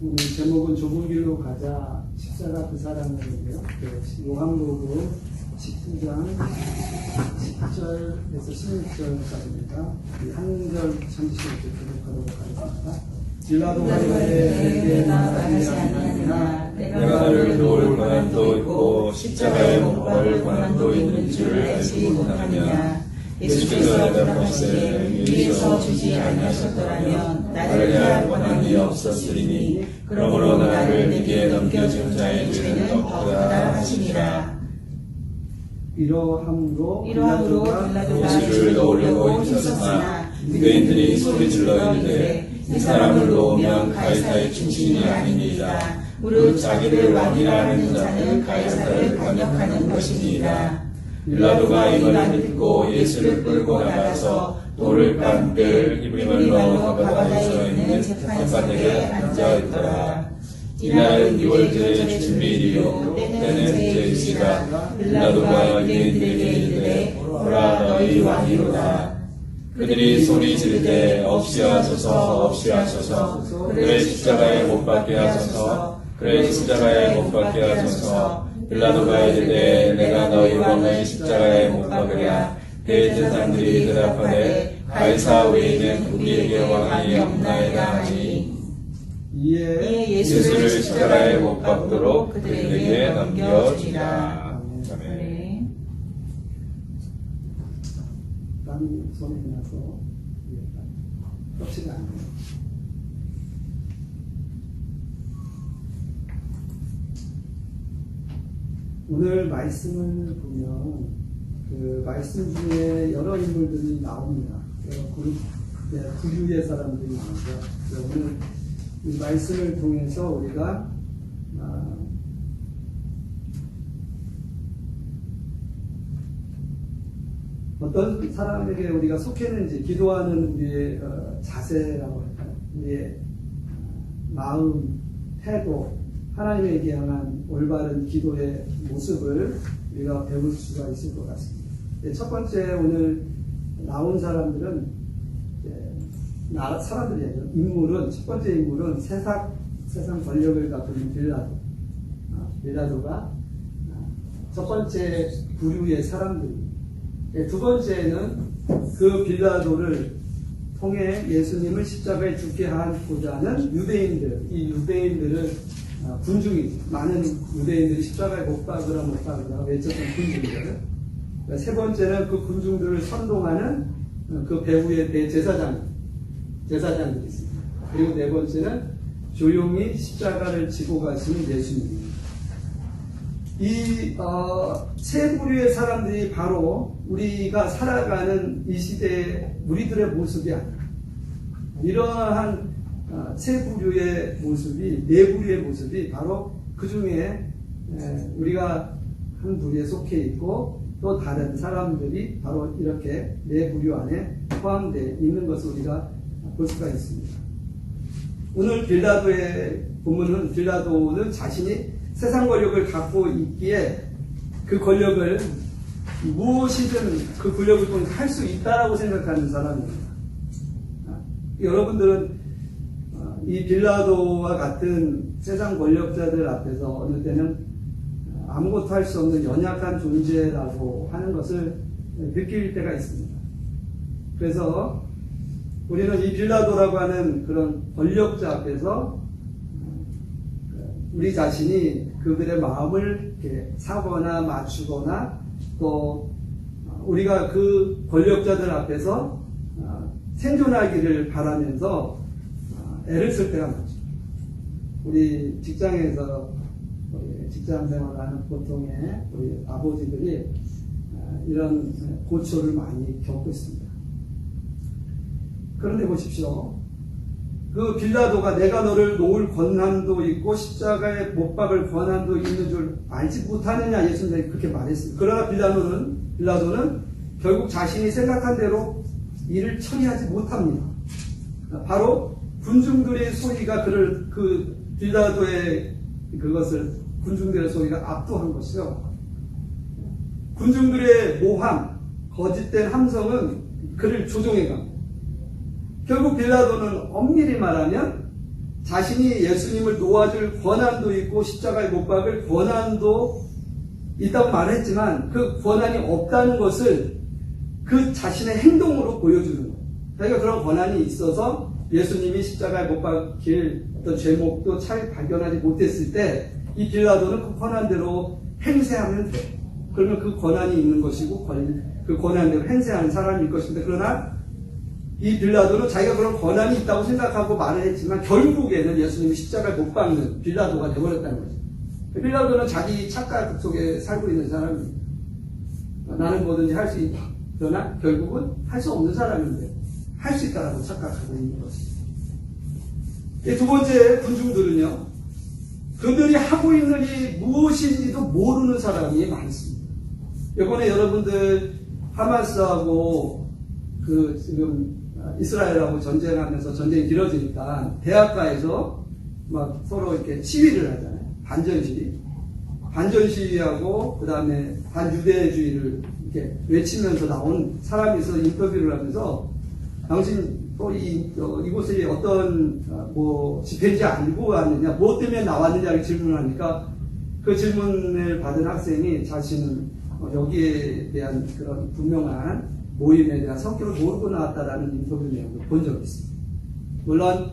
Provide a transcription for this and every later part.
오늘 제목은 좁은 길로 가자, 십자가 그 사랑인데요. 요한복음 19장 10절에서 16절까지입니다. 한 절 참지시고 교독하도록 하겠습니다. 빌라도가 이르되 나가지 아니하느냐 내가 너를 놓을 권한도 있고 십자가에 못 박을 권한도 있는 줄 알지 못하느냐. 예수께서 대답하시되 위에서 주지 아니하셨더라면 나를 대할 권한이 없었으리니 그러므로 나를 내게 넘겨준 자의 죄는 없도다 하시니라. 이러함으로 빌라도가 예수를 놓으려고 힘썼으나 유대인들이 소리질러 이르되 이 사람을 놓으면 가이사의 충신이 아니니이다. 무릇 자기를 왕이라 하는 자는 가이사를 반역하는 것이니이다. 빌라도가 이 말을 듣고 예수를 끌고 나가서 돌을 깐 뜰 이브리말로 가바다에 있는 재판석에 앉아 있더라. 이날은 6월절의 준비일이요 때는 제일시가 빌라도가 유대인들에게 이르되 오라 너희 왕이로다. 그들이 소리 지르되 없이 하소서 없이 하소서 그를 십자가에 못 박게 하소서 그를 십자가에 못 박게 하소서. 빌라도가 이르되 내가 너희 왕을 십자가에 못 박으랴. 대제사장들이 대답하되 가이사 외에는 우리에게 왕이 없나이다 하니 이에 예수를 십자가에 못 박도록 그들에게 넘겨주니라. 아멘. 땀이 손에 나서 껍질이 안 돼요. 오늘 말씀을 보면 그 말씀 중에 여러 인물들이 나옵니다. 여러 구유의 사람들이 나오죠. 오늘 이 말씀을 통해서 우리가 어떤 사람에게 우리가 속했는지 기도하는 우리의 자세라고 할까요? 우리의 마음, 태도, 하나님에게 향한 올바른 기도의 모습을 우리가 배울 수가 있을 것 같습니다. 첫 번째 오늘 나온 사람들은 사람들이에요. 인물은 첫 번째 인물은 세상 권력을 갖고 있는 빌라도가 첫 번째 부류의 사람들입니다. 두 번째는 그 빌라도를 통해 예수님을 십자가에 죽게 하고자 하는 유대인들, 이 유대인들을 군중이죠. 많은 유대인들이 십자가에 못 박으라 외쳤던 군중들. 세 번째는 그 군중들을 선동하는 그 배후의 제사장들이 있습니다. 그리고 네 번째는 조용히 십자가를 지고 가시는 예수님입니다. 이 세 부류의 사람들이 바로 우리가 살아가는 이 시대의 우리들의 모습이 아니라 이러한 세 부류의 모습이, 네 부류의 모습이 바로 그 중에 우리가 한 부류에 속해 있고 또 다른 사람들이 바로 이렇게 네 부류 안에 포함되어 있는 것을 우리가 볼 수가 있습니다. 오늘 빌라도의 본문은 빌라도는 자신이 세상 권력을 갖고 있기에 그 권력을 무엇이든 그 권력을 통해서 할 수 있다라고 생각하는 사람입니다. 여러분들은 이 빌라도와 같은 세상 권력자들 앞에서 어느 때는 아무것도 할 수 없는 연약한 존재라고 하는 것을 느낄 때가 있습니다. 그래서 우리는 이 빌라도라고 하는 그런 권력자 앞에서 우리 자신이 그들의 마음을 이렇게 사거나 맞추거나 또 우리가 그 권력자들 앞에서 생존하기를 바라면서 애를 쓸 때가 많죠. 우리 직장에서 우리 직장 생활하는 보통의 우리 아버지들이 이런 고초를 많이 겪고 있습니다. 그런데 보십시오. 그 빌라도가 내가 너를 놓을 권한도 있고 십자가에 못 박을 권한도 있는 줄 알지 못하느냐 예수님이 그렇게 말했습니다. 그러나 빌라도는 결국 자신이 생각한 대로 일을 처리하지 못합니다. 바로 군중들의 소리가 그 빌라도의 그것을 군중들의 소리가 압도한 것이요. 군중들의 모함, 거짓된 함성은 그를 조종해 갑니다. 결국 빌라도는 엄밀히 말하면 자신이 예수님을 놓아줄 권한도 있고 십자가에 못 박을 권한도 있다고 말했지만 그 권한이 없다는 것을 그 자신의 행동으로 보여주는 거예요. 자기가 그런 권한이 있어서 예수님이 십자가에 못 박힐 어떤 죄목도 잘 발견하지 못했을 때 이 빌라도는 그 권한대로 행세하면 돼. 그러면 그 권한이 있는 것이고 그 권한대로 행세하는 사람일 것인데, 그러나 이 빌라도는 자기가 그런 권한이 있다고 생각하고 말을 했지만 결국에는 예수님이 십자가에 못 박는 빌라도가 되어버렸다는 거죠. 빌라도는 자기 착각 속에 살고 있는 사람입니다. 나는 뭐든지 할 수 있다. 그러나 결국은 할 수 없는 사람인데 할 수 있다라고 착각하고 있는 것입니다. 두 번째 군중들은요, 그들이 하고 있는 일이 무엇인지도 모르는 사람이 많습니다. 이번에 여러분들 하마스하고 지금 이스라엘하고 전쟁하면서 전쟁이 길어지니까 대학가에서 막 서로 이렇게 시위를 하잖아요. 반전 시위하고 그 다음에 반유대주의를 이렇게 외치면서 나온 사람이 있어 인터뷰를 하면서 당신 또 이곳에 어떤 집회인지 알고 왔느냐, 무엇 때문에 나왔느냐를 질문하니까 그 질문을 받은 학생이 자신은 여기에 대한 그런 분명한 모임에 대한 성격을 모르고 나왔다라는 인터뷰 내용을 본 적이 있습니다. 물론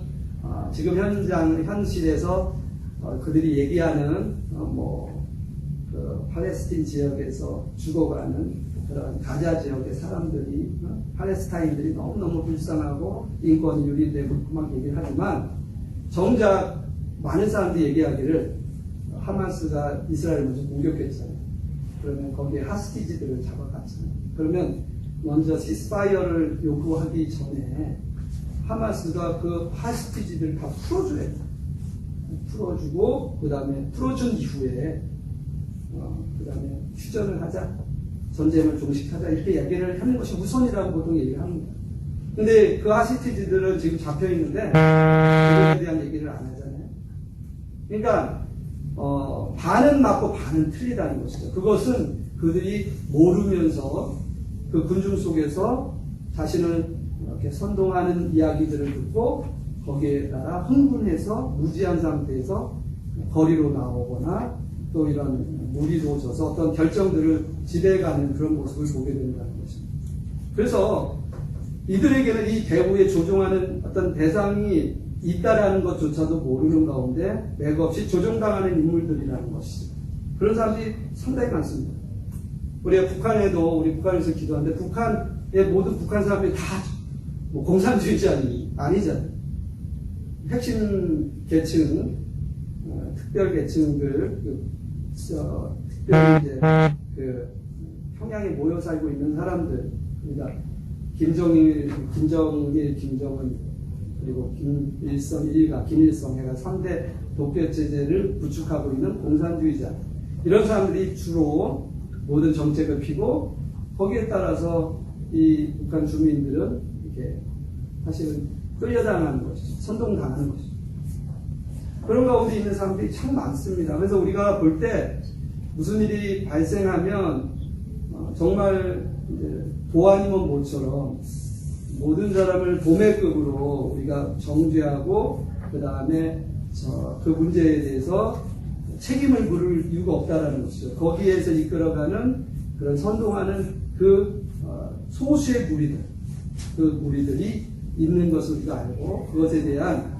지금 현실에서 그들이 얘기하는 팔레스틴 지역에서 죽어가는 그런 가자 지역의 사람들이, 팔레스타인들이 너무너무 불쌍하고 인권이 유린되고 막 얘기를 하지만, 정작 많은 사람들이 얘기하기를 하마스가 이스라엘을 먼저 공격했잖아요. 그러면 거기에 하스티지들을 잡아갔잖아요. 그러면 먼저 시스파이어를 요구하기 전에 하마스가 그 하스티지들을 다 풀어줘야 돼요. 풀어주고 그 다음에 풀어준 이후에 그 다음에 휴전을 하자, 전쟁을 종식하자, 이렇게 얘기를 하는 것이 우선이라고 보통 얘기를 합니다. 근데 그 하스티지들은 지금 잡혀있는데 그것에 대한 얘기를 안 하잖아요. 그러니까 반은 맞고 반은 틀리다는 것이죠. 그것은 그들이 모르면서 그 군중 속에서 자신을 이렇게 선동하는 이야기들을 듣고 거기에 따라 흥분해서 무지한 상태에서 거리로 나오거나 또 이런 무리로 져서 어떤 결정들을 지배해가는 그런 모습을 보게 된다는 것입니다. 그래서 이들에게는 이 대우에 조종하는 어떤 대상이 있다라는 것조차도 모르는 가운데 맥없이 조종당하는 인물들이라는 것이죠. 그런 사람들이 상당히 많습니다. 우리 북한에서 기도하는데 북한의 모든 북한 사람들이 다 공산주의자 아니잖아요. 핵심 계층, 특별 계층들, 특별히 이제 평양에 모여 살고 있는 사람들, 그러니까 김정은, 그리고 김일성 해가 3대 독재 체제를 구축하고 있는 공산주의자, 이런 사람들이 주로 모든 정책을 피고 거기에 따라서 이 북한 주민들은 이렇게 사실은 끌려당하는 것이죠. 선동당하는 것이죠. 그런 가운데 있는 사람들이 참 많습니다. 그래서 우리가 볼 때 무슨 일이 발생하면 정말 도아니몬 모처럼 모든 사람을 도매급으로 우리가 정죄하고 그 다음에 그 문제에 대해서 책임을 물을 이유가 없다라는 것이죠. 거기에서 이끌어가는 그런 선동하는 그 소수의 무리들, 그 무리들이 있는 것을 우리가 알고 그것에 대한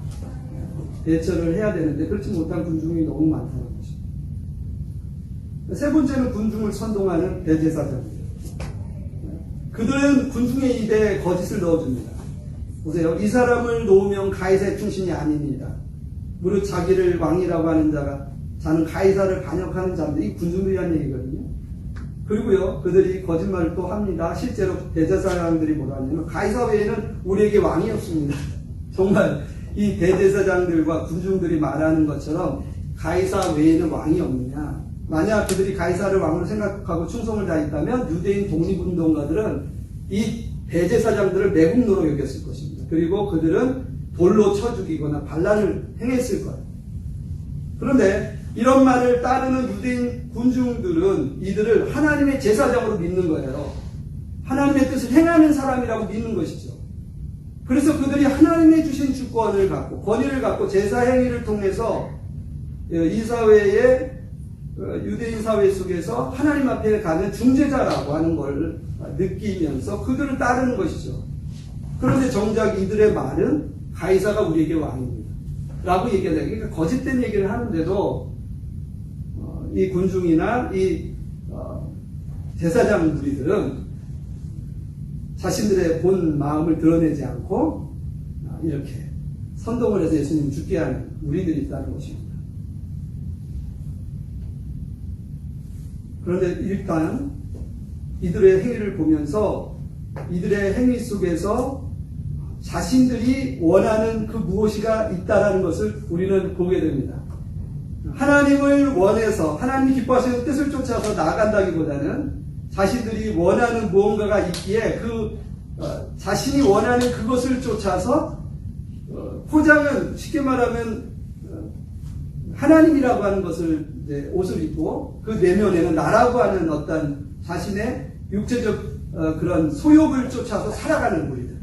대처를 해야 되는데 그렇지 못한 군중이 너무 많다는 것입니다. 세 번째는 군중을 선동하는 대제사장입니다. 그들은 군중의 입에 거짓을 넣어줍니다. 보세요. 이 사람을 놓으면 가이사의 충신이 아닙니다. 무릇 자기를 왕이라고 하는 자가 자는 가이사를 반역하는 자인데, 이 군중들이 한 얘기거든요. 그리고요, 그들이 거짓말을 또 합니다. 실제로 대제사장들이 뭐라 하냐면 가이사 외에는 우리에게 왕이 없습니다. 정말 이 대제사장들과 군중들이 말하는 것처럼 가이사 외에는 왕이 없느냐. 만약 그들이 가이사를 왕으로 생각하고 충성을 다했다면 유대인 독립운동가들은 이 대제사장들을 매국노로 여겼을 것입니다. 그리고 그들은 돌로 쳐 죽이거나 반란을 행했을 거예요. 그런데 이런 말을 따르는 유대인 군중들은 이들을 하나님의 제사장으로 믿는 거예요. 하나님의 뜻을 행하는 사람이라고 믿는 것이죠. 그래서 그들이 하나님이 주신 주권을 갖고 권위를 갖고 제사 행위를 통해서 이 사회의 유대인 사회 속에서 하나님 앞에 가는 중재자라고 하는 걸 느끼면서 그들을 따르는 것이죠. 그런데 정작 이들의 말은 가이사가 우리에게 왕입니다 라고 얘기하는, 그러니까 거짓된 얘기를 하는데도 이 군중이나 이 제사장 무리들은 자신들의 본 마음을 드러내지 않고 이렇게 선동을 해서 예수님 죽게 하는 무리들이 있다는 것입니다. 그런데 일단 이들의 행위를 보면서 이들의 행위 속에서 자신들이 원하는 그 무엇이가 있다라는 것을 우리는 보게 됩니다. 하나님을 원해서 하나님이 기뻐하시는 뜻을 쫓아서 나아간다기보다는 자신들이 원하는 무언가가 있기에 자신이 원하는 그것을 쫓아서 포장은 쉽게 말하면 하나님이라고 하는 것을 옷을 입고 그 내면에는 나라고 하는 어떤 자신의 육체적 그런 소욕을 쫓아서 살아가는 무리들.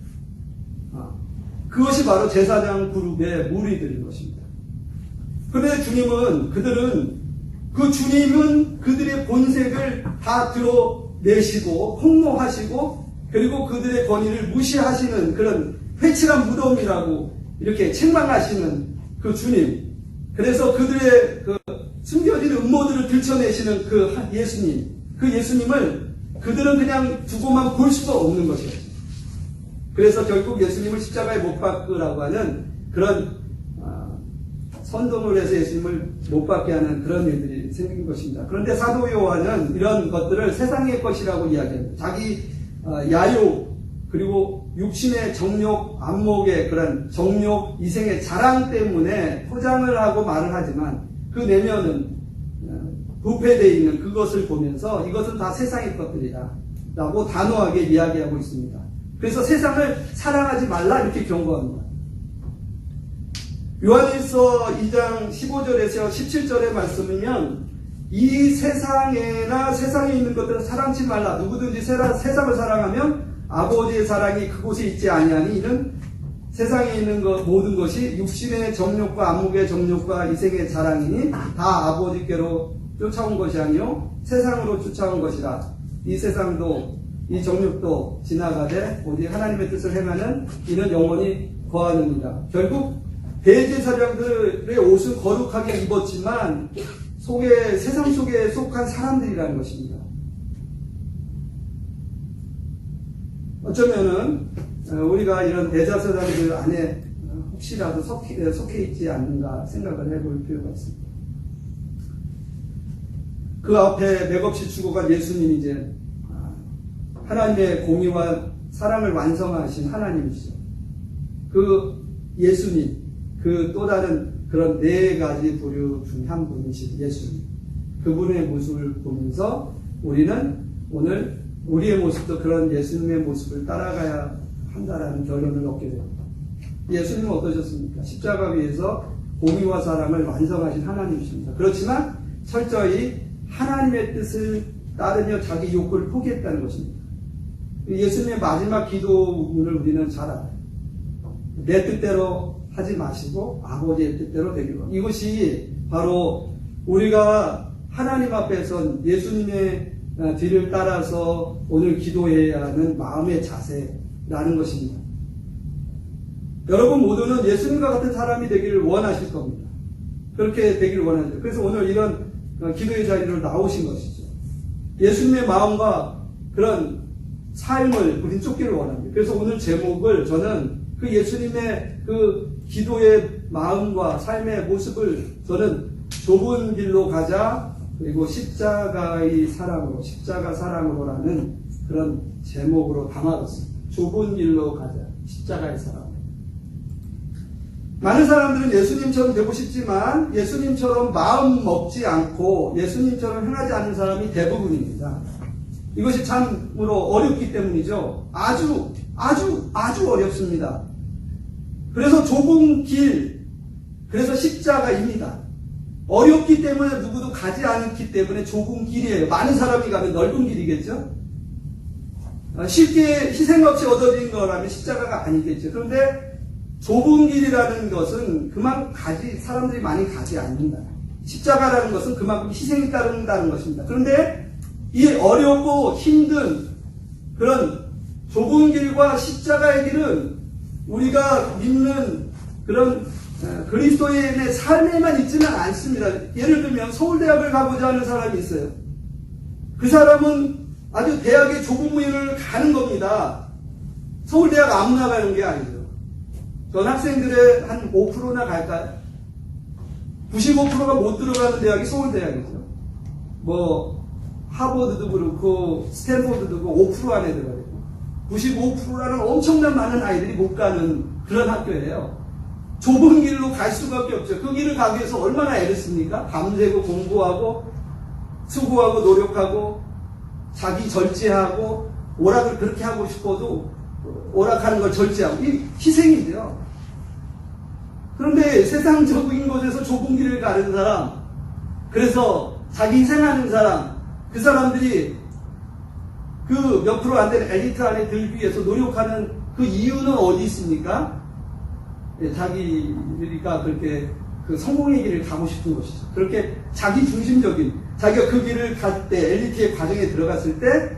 그것이 바로 제사장 그룹의 무리들인 것입니다. 그런데 주님은 그 주님은 그들의 본색을 다 드러내시고 폭로하시고 그리고 그들의 권위를 무시하시는 그런 회칠한 무덤이라고 이렇게 책망하시는 그 주님. 그래서 그들의 그 숨겨진 음모들을 들춰내시는 그 예수님. 그 예수님을 그들은 그냥 두고만 볼 수가 없는 것이었죠. 그래서 결국 예수님을 십자가에 못 박으라고 하는 그런 선동을 해서 예수님을 못 박게 하는 그런 일들이 생긴 것입니다. 그런데 사도 요한은 이런 것들을 세상의 것이라고 이야기합니다. 자기 야욕 그리고 육신의 정욕, 안목의 그런 정욕, 이생의 자랑 때문에 포장을 하고 말을 하지만 그 내면은 부패되어 있는 그것을 보면서 이것은 다 세상의 것들이다 라고 단호하게 이야기하고 있습니다. 그래서 세상을 사랑하지 말라 이렇게 경고합니다. 요한일서 2장 15절에서 17절의 말씀이면 이 세상에나 세상에 있는 것들을 사랑치 말라. 누구든지 세상을 사랑하면 아버지의 사랑이 그곳에 있지 아니하니 이는 세상에 있는 모든 것이 육신의 정욕과 안목의 정욕과 이생의 자랑이니 다 아버지께로 쫓아온 것이 아니요 세상으로 쫓아온 것이라. 이 세상도 이 정욕도 지나가되 오직 하나님의 뜻을 행하는 이는 영원히 거하느니라. 결국 대제사장들의 옷은 거룩하게 입었지만 세상 속에 속한 사람들이라는 것입니다. 어쩌면은 우리가 이런 대제사장들 안에 혹시라도 속해 있지 않는가 생각을 해볼 필요가 있습니다. 그 앞에 맥없이 죽어간 예수님이 이제 하나님의 공의와 사랑을 완성하신 하나님이시죠. 그 예수님, 그 또 다른 그런 네 가지 부류 중 한 분이신 예수님. 그분의 모습을 보면서 우리는 오늘 우리의 모습도 그런 예수님의 모습을 따라가야 한다라는 결론을 얻게 됩니다. 예수님은 어떠셨습니까? 십자가 위에서 공의와 사랑을 완성하신 하나님이십니다. 그렇지만 철저히 하나님의 뜻을 따르며 자기 욕구를 포기했다는 것입니다. 예수님의 마지막 기도문을 우리는 잘 알아요. 내 뜻대로 하지 마시고 아버지의 뜻대로 되기로. 이것이 바로 우리가 하나님 앞에 선 예수님의 뒤를 따라서 오늘 기도해야 하는 마음의 자세라는 것입니다. 여러분 모두는 예수님과 같은 사람이 되기를 원하실 겁니다. 그렇게 되기를 원하죠. 그래서 오늘 이런 기도의 자리로 나오신 것이죠. 예수님의 마음과 그런 삶을 우린 쫓기를 원합니다. 그래서 오늘 제목을 저는 그 예수님의 그 기도의 마음과 삶의 모습을 저는 좁은 길로 가자 그리고 십자가의 사랑으로 십자가 사랑으로라는 그런 제목으로 담아뒀습니다. 좁은 길로 가자 십자가의 사랑. 많은 사람들은 예수님처럼 되고 싶지만 예수님처럼 마음 먹지 않고 예수님처럼 행하지 않는 사람이 대부분입니다. 이것이 참으로 어렵기 때문이죠. 아주 어렵습니다. 그래서 좁은 길, 그래서 십자가입니다. 어렵기 때문에 누구도 가지 않기 때문에 좁은 길이에요. 많은 사람이 가면 넓은 길이겠죠? 쉽게 희생 없이 얻어진 거라면 십자가가 아니겠죠. 그런데 좁은 길이라는 것은 그만큼 사람들이 많이 가지 않는다. 십자가라는 것은 그만큼 희생이 따른다는 것입니다. 그런데 이 어렵고 힘든 그런 좁은 길과 십자가의 길은 우리가 믿는 그런 그리스도인의 삶에만 있지는 않습니다. 예를 들면 서울대학을 가고자 하는 사람이 있어요. 그 사람은 아주 대학의 좁은 문을 가는 겁니다. 서울대학 아무나 가는 게 아니죠. 전 학생들의 한 5%나 갈까요? 95%가 못 들어가는 대학이 서울대학이죠. 뭐 하버드도 그렇고 스탠포드도 그렇고 5% 안에 들어가요. 95%라는 엄청난 많은 아이들이 못 가는 그런 학교예요. 좁은 길로 갈 수밖에 없죠. 그 길을 가기 위해서 얼마나 애를 씁니까? 밤새고 공부하고 수고하고 노력하고 자기 절제하고 오락을 그렇게 하고 싶어도 오락하는 걸 절제하고 이 희생이죠. 그런데 세상적인 곳에서 좁은 길을 가는 사람, 그래서 자기 희생하는 사람, 그 사람들이 그 몇 프로 안 되는 엘리트 안에 들기 위해서 노력하는 그 이유는 어디 있습니까? 자기가 그렇게 그 성공의 길을 가고 싶은 것이죠. 그렇게 자기 중심적인, 자기가 그 길을 갈 때, 엘리트의 과정에 들어갔을 때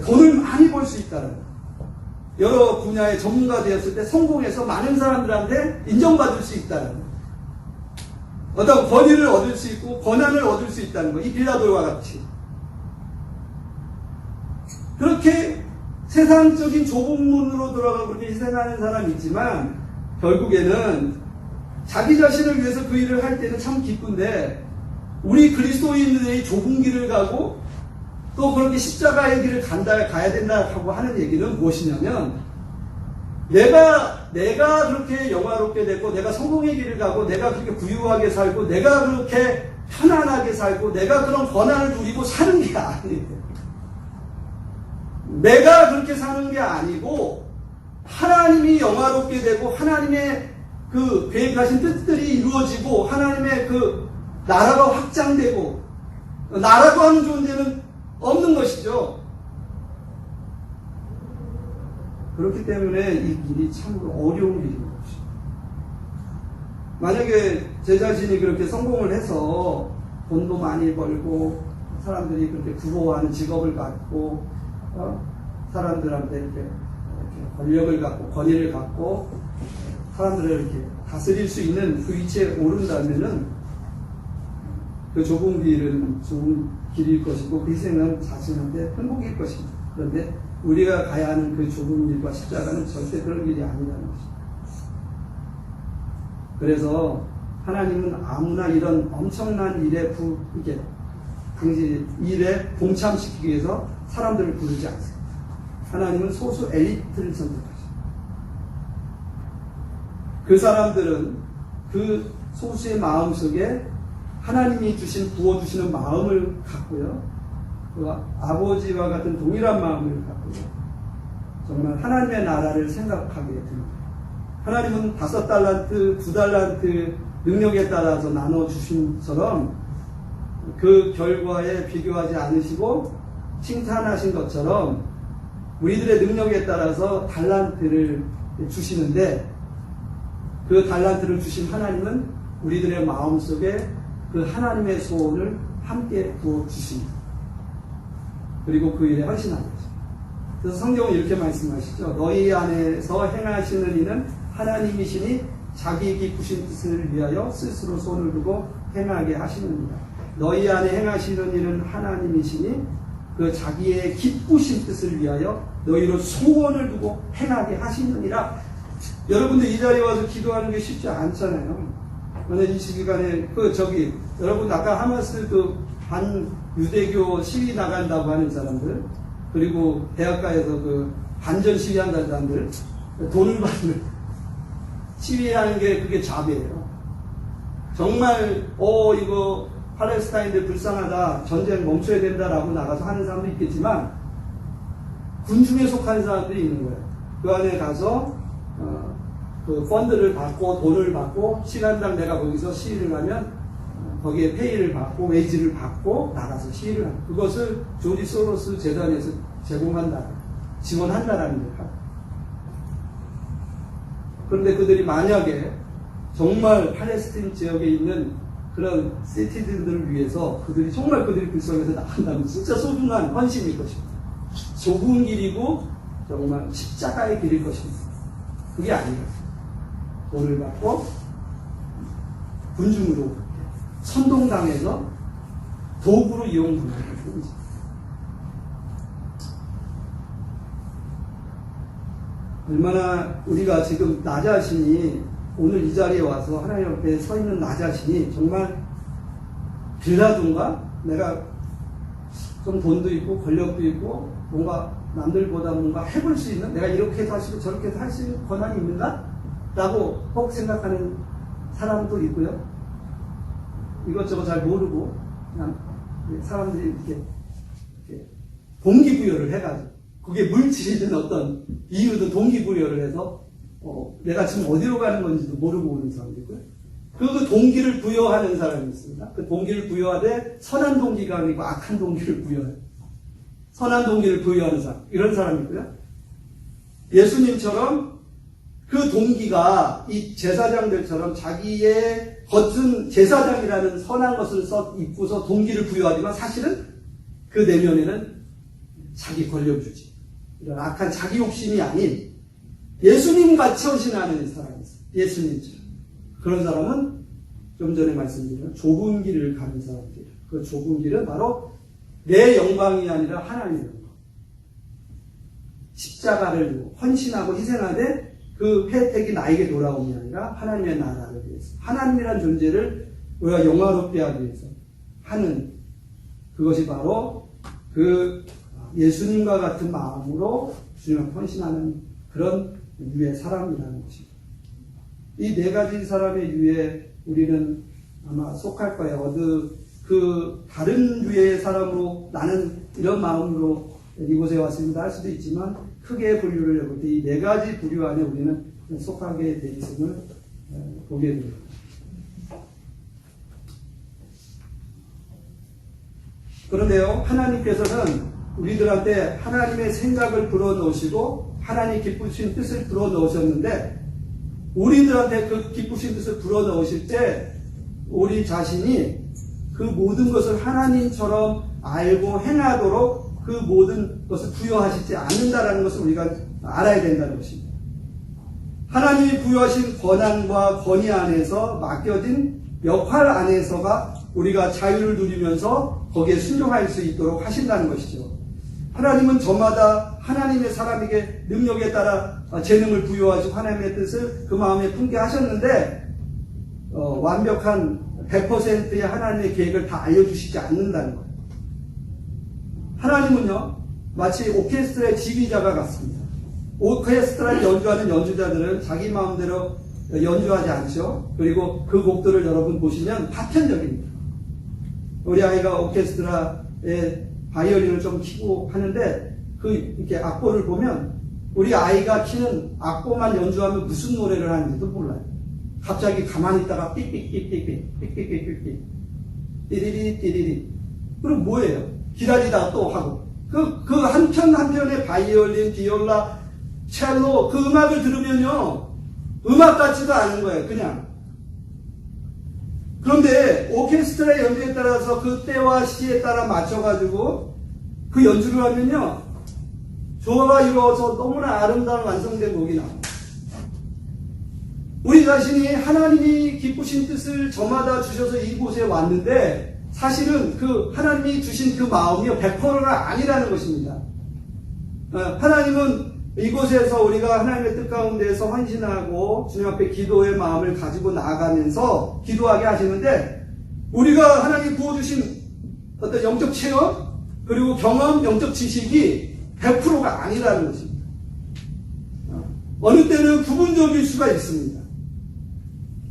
돈을 많이 벌 수 있다는 거예요. 여러 분야의 전문가 되었을 때 성공해서 많은 사람들한테 인정받을 수 있다는 거예요. 어떤 권위를 얻을 수 있고 권한을 얻을 수 있다는 거예요. 이 빌라도와 같이. 그렇게 세상적인 좁은 문으로 들어가고 그렇게 희생하는 사람이 있지만 결국에는 자기 자신을 위해서 그 일을 할 때는 참 기쁜데 우리 그리스도인들의 좁은 길을 가고 또 그렇게 십자가의 길을 가야 된다고 하는 얘기는 무엇이냐면 내가 그렇게 영화롭게 되고 내가 성공의 길을 가고 내가 그렇게 부유하게 살고 내가 그렇게 편안하게 살고 내가 그런 권한을 누리고 사는 게 아니에요. 내가 그렇게 사는 게 아니고 하나님이 영화롭게 되고 하나님의 그 계획하신 뜻들이 이루어지고 하나님의 그 나라가 확장되고 나라고 하는 존재는 없는 것이죠. 그렇기 때문에 이 길이 참으로 어려운 길인 것이죠. 만약에 제 자신이 그렇게 성공을 해서 돈도 많이 벌고 사람들이 그렇게 부러워하는 직업을 갖고 사람들한테 이렇게 권력을 갖고 권위를 갖고 사람들을 이렇게 다스릴 수 있는 그 위치에 오른다면은 그 좁은 길은 좋은 길일 것이고 그 희생은 자신한테 행복일 것입니다. 그런데 우리가 가야 하는 그 좁은 길과 십자가는 절대 그런 길이 아니라는 것입니다. 그래서 하나님은 아무나 이런 엄청난 일에 당시 일에 동참시키기 위해서 사람들을 부르지 않습니다. 하나님은 소수 엘리트를 선택하십니다. 그 사람들은 그 소수의 마음 속에 하나님이 부어주시는 마음을 갖고요. 그 아버지와 같은 동일한 마음을 갖고요. 정말 하나님의 나라를 생각하게 됩니다. 하나님은 5달란트, 2달란트 능력에 따라서 나눠주신 것처럼 그 결과에 비교하지 않으시고 칭찬하신 것처럼 우리들의 능력에 따라서 달란트를 주시는데 그 달란트를 주신 하나님은 우리들의 마음속에 그 하나님의 소원을 함께 부어주십니다. 그리고 그 일에 헌신하는 거죠. 그래서 성경은 이렇게 말씀하시죠. 너희 안에서 행하시는 이는 하나님이시니 자기 기쁘신 뜻을 위하여 스스로 손을 두고 행하게 하시느니라. 너희 안에 행하시는 이는 하나님이시니 그 자기의 기쁘신 뜻을 위하여 너희로 소원을 두고 행하게 하시느니라. 여러분들 이 자리에 와서 기도하는 게 쉽지 않잖아요. 오늘 이 시간에 여러분 아까 하마스 반 유대교 시위 나간다고 하는 사람들, 그리고 대학가에서 반전 시위한다는 사람들, 돈을 받는 시위하는 게 그게 자비예요. 정말 이거 팔레스타인들 불쌍하다, 전쟁 멈춰야 된다라고 나가서 하는 사람도 있겠지만 군중에 속한 사람들이 있는 거예요. 그 안에 가서 그 펀드를 받고 돈을 받고 시간당 내가 거기서 시위를 하면 거기에 페이를 받고 웨이지를 받고 나가서 시위를 합니다. 그것을 조지 소로스 재단에서 제공한다. 지원한다라는 거예요. 그런데 그들이 만약에 정말 팔레스틴 지역에 있는 그런 시티즌들을 위해서 그들이 불쌍해서 나간다면 진짜 소중한 헌신일 것입니다. 좁은 길이고 정말 십자가의 길일 것입니다. 그게 아니에요. 돈을 받고 군중으로 선동당해서 도구로 이용당하는 뿐이죠. 얼마나 우리가 지금 나 자신이 오늘 이 자리에 와서 하나님 앞에 서 있는 나 자신이 정말 빌라도인가? 내가 좀 돈도 있고 권력도 있고 뭔가 남들보다 뭔가 해볼 수 있는, 내가 이렇게 해서 하시고 저렇게 해서 할 수 있는 권한이 있는가? 라고 혹 생각하는 사람도 있고요. 이것저것 잘 모르고 그냥 사람들이 이렇게 동기부여를 해가지고 그게 물질이든 어떤 이유든 동기부여를 해서 내가 지금 어디로 가는 건지도 모르고 오는 사람도 있고요. 그 동기를 부여하는 사람이 있습니다. 그 동기를 부여하되 선한 동기가 아니고 악한 동기를 부여해요. 선한 동기를 부여하는 사람, 이런 사람이 있고요. 예수님처럼 그 동기가 이 제사장들처럼 자기의 겉은 제사장이라는 선한 것을 입고서 동기를 부여하지만 사실은 그 내면에는 자기 권력주의, 이런 악한 자기 욕심이 아닌 예수님 같이 헌신하는 사람이 있어요. 예수님처럼. 그런 사람은 좀 전에 말씀드린 좁은 길을 가는 사람들이에요. 그 좁은 길은 바로 내 영광이 아니라 하나님의 영광. 십자가를 두고 헌신하고 희생하되 그 혜택이 나에게 돌아옴이 아니라 하나님의 나라를 위해서, 하나님이란 존재를 우리가 영화롭게 하기 위해서 하는, 그것이 바로 그 예수님과 같은 마음으로 주님 앞에 헌신하는 그런 유의 사람이라는 것입니다. 이 네 가지 사람의 유에 우리는 아마 속할 거예요. 그 다른 유의 사람으로 나는 이런 마음으로 이곳에 왔습니다 할 수도 있지만, 크게 분류를 해볼 때 이 네 가지 부류 안에 우리는 속하게 돼 있음을 보게 됩니다. 그런데요, 하나님께서는 우리들한테 하나님의 생각을 불어넣으시고 하나님 기쁘신 뜻을 불어넣으셨는데, 우리들한테 그 기쁘신 뜻을 불어넣으실 때 우리 자신이 그 모든 것을 하나님처럼 알고 행하도록 그 모든 것을 부여하시지 않는다라는 것을 우리가 알아야 된다는 것입니다. 하나님이 부여하신 권한과 권위 안에서 맡겨진 역할 안에서가 우리가 자유를 누리면서 거기에 순종할 수 있도록 하신다는 것이죠. 하나님은 저마다 하나님의 사람에게 능력에 따라 재능을 부여하시고 하나님의 뜻을 그 마음에 품게 하셨는데, 완벽한 100%의 하나님의 계획을 다 알려주시지 않는다는 거예요. 하나님은요, 마치 오케스트라의 지휘자가 같습니다. 오케스트라를 연주하는 연주자들은 자기 마음대로 연주하지 않죠. 그리고 그 곡들을 여러분 보시면 파편적입니다. 우리 아이가 오케스트라에 바이올린을 좀 키고 하는데, 이렇게 악보를 보면 우리 아이가 키는 악보만 연주하면 무슨 노래를 하는지도 몰라요. 갑자기 가만히 있다가 삑삑삑삑삑 삑삑삑삑 띠리리 띠리리. 그럼 뭐예요? 기다리다가 또 하고. 그 한편의 바이올린, 비올라, 첼로, 그 음악을 들으면요, 음악 같지도 않은 거예요, 그냥. 그런데 오케스트라 연주에 따라서 그 때와 시에 따라 맞춰가지고 그 연주를 하면요, 조화가 이루어서 너무나 아름다운 완성된 곡이 나옵니다. 우리 자신이 하나님이 기쁘신 뜻을 저마다 주셔서 이곳에 왔는데, 사실은 그 하나님이 주신 그 마음이 100%가 아니라는 것입니다. 하나님은 이곳에서 우리가 하나님의 뜻 가운데에서 헌신하고 주님 앞에 기도의 마음을 가지고 나아가면서 기도하게 하시는데, 우리가 하나님이 부어주신 어떤 영적 체험, 그리고 경험, 영적 지식이 100%가 아니라는 것입니다. 어느 때는 부분적일 수가 있습니다.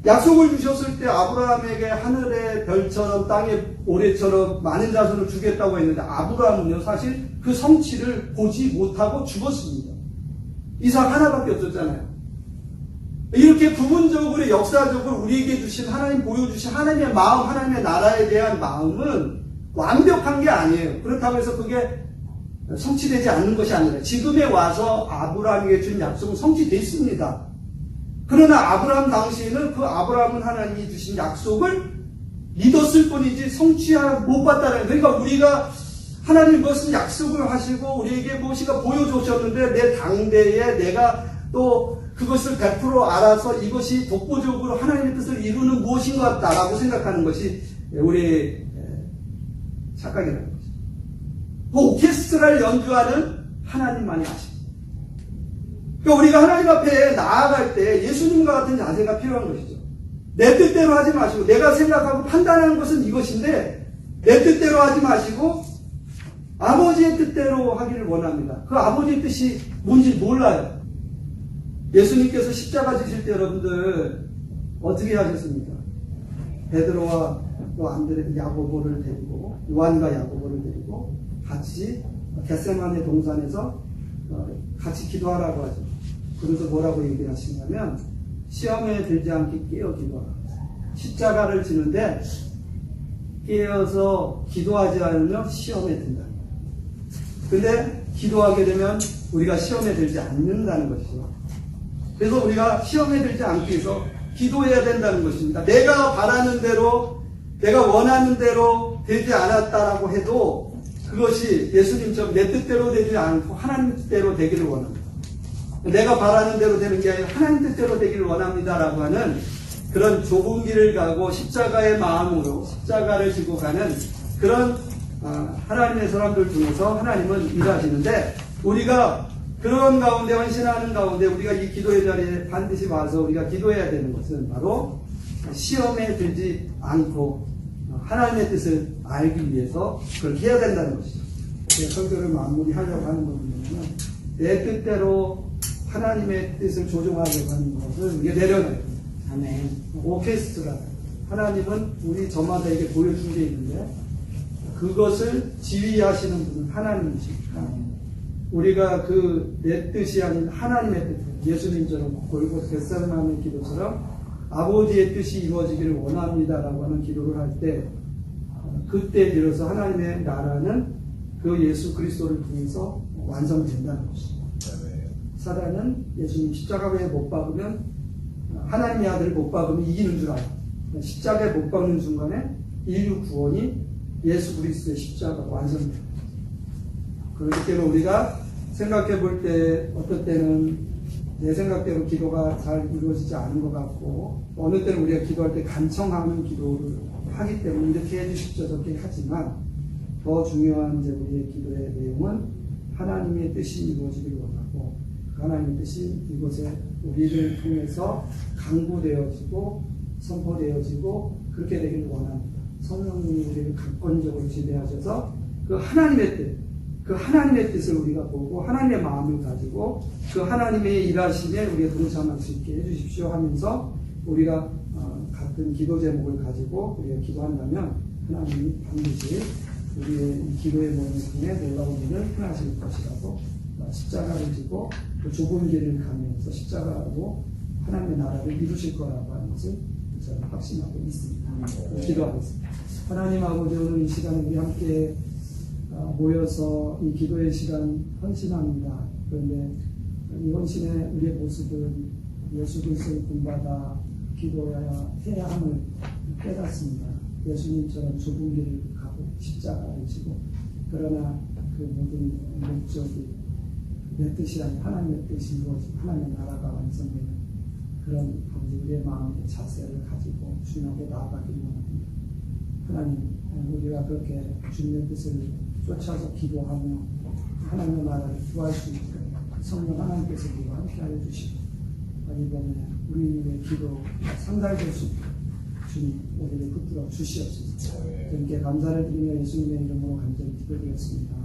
약속을 주셨을 때 아브라함에게 하늘의 별처럼 땅의 모래처럼 많은 자손을 주겠다고 했는데, 아브라함은요, 사실 그 성취를 보지 못하고 죽었습니다. 이삭 하나밖에 없었잖아요. 이렇게 부분적으로 역사적으로 우리에게 주신, 하나님 보여주신 하나님의 마음, 하나님의 나라에 대한 마음은 완벽한 게 아니에요. 그렇다고 해서 그게 성취되지 않는 것이 아니라 지금에 와서 아브라함에게 준 약속은 성취됐습니다. 그러나 아브라함 당시에는 그 아브라함은 하나님이 주신 약속을 믿었을 뿐이지 못 봤다는 거예요. 그러니까 우리가 하나님 무슨 약속을 하시고 우리에게 무엇인가 보여주셨는데 내 당대에 내가 또 그것을 100% 알아서 이것이 독보적으로 하나님의 뜻을 이루는 무엇인 것 같다라고 생각하는 것이 우리의 착각이라는 거죠. 그 오케스트라를 연주하는 하나님만이 아십니다. 그러니까 우리가 하나님 앞에 나아갈 때 예수님과 같은 자세가 필요한 것이죠. 내 뜻대로 하지 마시고 내가 생각하고 판단하는 것은 이것인데 내 뜻대로 하지 마시고 아버지의 뜻대로 하기를 원합니다. 그 아버지의 뜻이 뭔지 몰라요. 예수님께서 십자가 지실 때 여러분들 어떻게 하셨습니까? 베드로와 또 안드레 야고보를 데리고 요한과 야고보를 데리고 같이 겟세마네 동산에서 같이 기도하라고 하죠. 그래서 뭐라고 얘기하시냐면 시험에 들지 않게 깨어 기도하라. 십자가를 지는데 깨어서 기도하지 않으면 시험에 든다. 근데 기도하게 되면 우리가 시험에 들지 않는다는 것이죠. 그래서 우리가 시험에 들지 않기 위해서 기도해야 된다는 것입니다. 내가 바라는 대로, 내가 원하는 대로 되지 않았다라고 해도 그것이 예수님처럼 내 뜻대로 되지 않고 하나님 뜻대로 되기를 원합니다. 내가 바라는 대로 되는 게 아니라 하나님 뜻대로 되기를 원합니다라고 하는 그런 좁은 길을 가고 십자가의 마음으로 십자가를 지고 가는 그런 하나님의 사람들 중에서 하나님은 일하시는데 우리가 그런 가운데 헌신하는 가운데 우리가 이 기도의 자리에 반드시 와서 우리가 기도해야 되는 것은 바로 시험에 들지 않고 하나님의 뜻을 알기 위해서 그렇게 해야 된다는 것이죠. 제 설교를 마무리하려고 하는 부분은 내 뜻대로 하나님의 뜻을 조종하려고 하는 것을 우리가 내려놔야 됩니다. 아멘. 오케스트라. 하나님은 우리 저마다에게 보여준 게 있는데 그것을 지휘하시는 분은 하나님이십니다. 우리가 그 내 뜻이 아닌 하나님의 뜻, 예수님처럼 골고루 겟세마네 기도처럼 아버지의 뜻이 이루어지기를 원합니다라고 하는 기도를 할 때 그때 비로소 하나님의 나라는 그 예수 그리스도를 통해서 완성된다는 것입니다. 사단은 예수님 십자가에 못 박으면 하나님의 아들을 못 박으면 이기는 줄 알아요. 십자가에 못 박는 순간에 인류 구원이 예수 그리스도의 십자가가 완성됩니다. 그렇기 때문에 우리가 생각해 볼 때 어떤 때는 내 생각대로 기도가 잘 이루어지지 않은 것 같고 어느 때는 우리가 기도할 때 간청하는 기도를 하기 때문에 이렇게 해주십시오 저렇게 하지만 더 중요한 이제 우리의 기도의 내용은 하나님의 뜻이 이루어지길 원하고 그 하나님의 뜻이 이곳에 우리를 통해서 강구되어지고 선포되어지고 그렇게 되길 원합니다. 성령님이 우리를 강권적으로 지배하셔서 그 하나님의 뜻 그 하나님의 뜻을 우리가 보고 하나님의 마음을 가지고 그 하나님의 일하심에 우리가 동참할 수 있게 해주십시오 하면서 우리가 같은 기도 제목을 가지고 우리가 기도한다면 하나님이 반드시 우리의 기도의 모임을 통해 놀라운 일을 행하실 것이라고 십자가를 지고 그 좁은 길을 가면서 십자가로 하나님의 나라를 이루실 거라고 하는 것을 저는 확신하고 있습니다. 기도하겠습니다. 하나님 아버지 오늘 이 시간에 우리 함께 모여서 이 기도의 시간 헌신합니다. 그런데 이 헌신의 우리의 모습은 예수 그리스도를 본받아 기도해야 해야 함을 깨닫습니다. 예수님처럼 좁은 길을 가고 십자가를 지고 그러나 그 모든 목적이 내 뜻이 아닌 하나님의 뜻이 이루어지고 하나님의 나라가 완성되는 그런 우리의 마음의 자세를 가지고 주님께 나아가기 원합니다. 하나님 우리가 그렇게 주님의 뜻을 쫓아서 기도하며 하나님의 나라를 구할 수 있도록 성령 하나님께서 우리와 함께하여 주시고 이번에 우리의 기도가 상달될 수 있도록 주님 우리를 붙들어 주시옵소서. 주님께 감사를 드리며 예수님의 이름으로 간절히 기도드렸습니다.